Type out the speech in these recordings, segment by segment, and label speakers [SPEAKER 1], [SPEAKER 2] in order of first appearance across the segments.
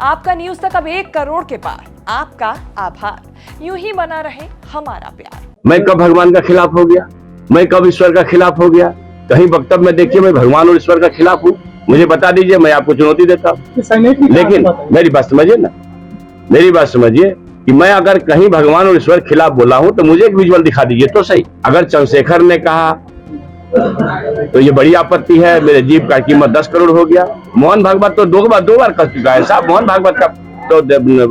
[SPEAKER 1] आपका न्यूज तक अब 1 करोड़ के पार। आपका आभार। यूं ही बना रहे हमारा प्यार।
[SPEAKER 2] मैं कब भगवान का खिलाफ हो गया? मैं कब ईश्वर का खिलाफ हो गया? कहीं वक्तव्य में देखिए मैं भगवान और ईश्वर का खिलाफ हूँ, मुझे बता दीजिए, मैं आपको चुनौती देता हूँ। लेकिन मेरी बात समझिए ना, मेरी बात समझिए कि मैं अगर कहीं भगवान और ईश्वर के खिलाफ बोला हूं तो मुझे एक विजुअल दिखा दीजिए तो सही। अगर चंद्रशेखर ने कहा तो ये बड़ी आपत्ति है, मेरे जीव का कीमत 10 करोड़ हो गया। मोहन भागवत तो दो बार कर चुका है साहब। मोहन भागवत का तो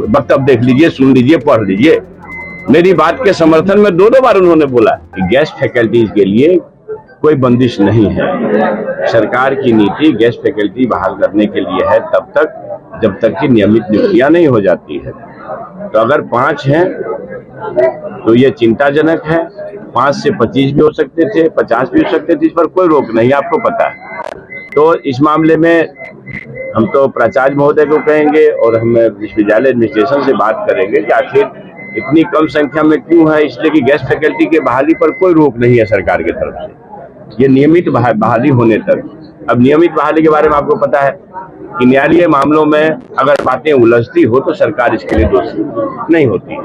[SPEAKER 2] वक्तव्य देख लीजिए, सुन लीजिए, पढ़ लीजिए। मेरी बात के समर्थन में दो बार उन्होंने बोला कि गेस्ट फैकल्टीज के लिए कोई बंदिश नहीं है। सरकार की नीति गेस्ट फैकल्टी बहाल करने के लिए है तब तक जब तक कि नियमित नियुक्तियां नहीं हो जाती है। तो अगर 5 हैं तो ये चिंताजनक है। 5 से 25 भी हो सकते थे, 50 भी हो सकते थे, इस पर कोई रोक नहीं, आपको पता है। तो इस मामले में हम तो प्राचार्य महोदय को कहेंगे और हम विश्वविद्यालय एडमिनिस्ट्रेशन से बात करेंगे कि आखिर इतनी कम संख्या में क्यों है, इसलिए कि गेस्ट फैकल्टी के बहाली पर कोई रोक नहीं है सरकार की तरफ से, ये नियमित बहाली होने तक। अब नियमित बहाली के बारे में आपको पता है कि न्यायालयीय मामलों में अगर बातें उलझती हो तो सरकार इसके लिए दोषी नहीं होती।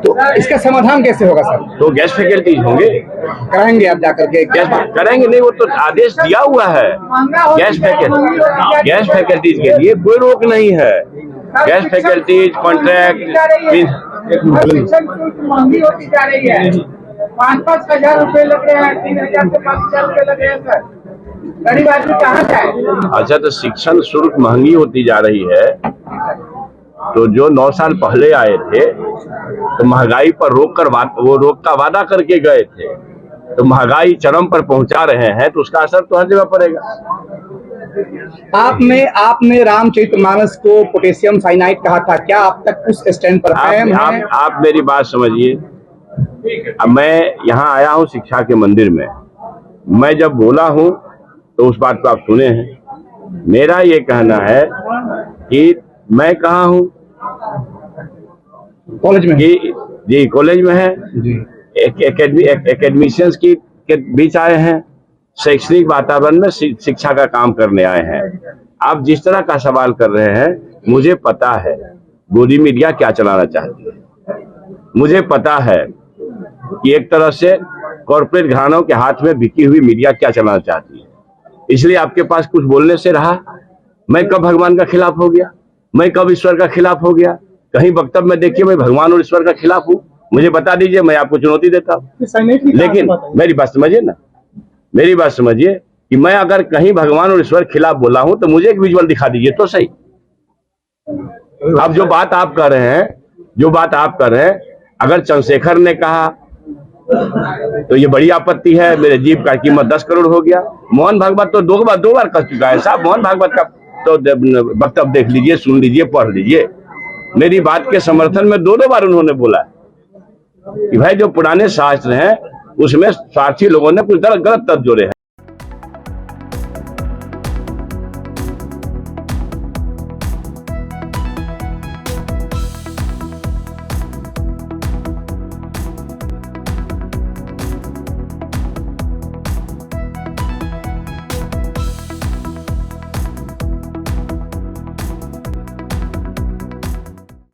[SPEAKER 3] तो इसका समाधान कैसे होगा सर?
[SPEAKER 2] तो गेस्ट फैकल्टीज होंगे,
[SPEAKER 3] कराएंगे आप जाकर के?
[SPEAKER 2] कराएंगे नहीं, वो तो आदेश दिया हुआ है। गेस्ट फैकल्टीज के लिए कोई रोक नहीं है। गेस्ट फैकल्टीज कॉन्ट्रैक्ट
[SPEAKER 4] महंगी होती जा रही है। 5-5 हजार रुपए लग रहे हैं, 3,000 से 5,000 रुपए लग रहे हैं सर। गरीब आदमी कहाँ जाए? अच्छा, तो शिक्षण शुल्क महंगी होती जा रही है। तो जो 9 साल पहले आए थे तो महंगाई पर रोक का वादा करके गए थे, तो महंगाई चरम पर पहुंचा रहे हैं, तो उसका असर तो हर जगह पड़ेगा।
[SPEAKER 3] आपने रामचरितमानस को पोटेशियम साइनाइड कहा था, क्या आप तक उस स्टैंड पर कायम हैं?
[SPEAKER 2] आप मेरी बात समझिए। अब मैं यहाँ आया हूँ शिक्षा के मंदिर में, मैं जब बोला हूँ तो उस बात को आप सुने हैं। मेरा ये कहना है कि मैं कहाँ हूँ,
[SPEAKER 3] कॉलेज में
[SPEAKER 2] जी कॉलेज में है, एकेडमिशियंस के बीच आए हैं, शैक्षणिक वातावरण में शिक्षा का काम करने आए हैं। आप जिस तरह का सवाल कर रहे हैं, मुझे पता है गोदी मीडिया क्या चलाना चाहती है। मुझे पता है कि एक तरह से कॉर्पोरेट घरानों के हाथ में बिकी हुई मीडिया क्या चलाना चाहती है। इसलिए आपके पास कुछ बोलने से रहा। मैं कब भगवान का खिलाफ हो गया? मैं कब ईश्वर का खिलाफ हो गया? कहीं वक्तव्य में देखिए मैं भगवान और ईश्वर का खिलाफ हूँ, मुझे बता दीजिए, मैं आपको चुनौती देता हूँ। लेकिन मेरी बात समझिए ना, मेरी बात समझिए कि मैं अगर कहीं भगवान और ईश्वर के खिलाफ बोला हूं तो मुझे एक विजुअल दिखा दीजिए तो सही। अब जो बात आप कर रहे हैं, अगर चंद्रशेखर ने कहा तो ये बड़ी आपत्ति है, मेरे जीव का कीमत 10 करोड़ हो गया। मोहन भागवत तो दो बार कर चुका है साहब। मोहन भागवत का तो वक्तव्य देख लीजिए, सुन लीजिए, पढ़ लीजिए। मेरी बात के समर्थन में दो बार उन्होंने बोला कि भाई जो पुराने शास्त्र हैं उसमें स्वार्थी लोगों ने कुछ गलत तर्क जोड़े हैं।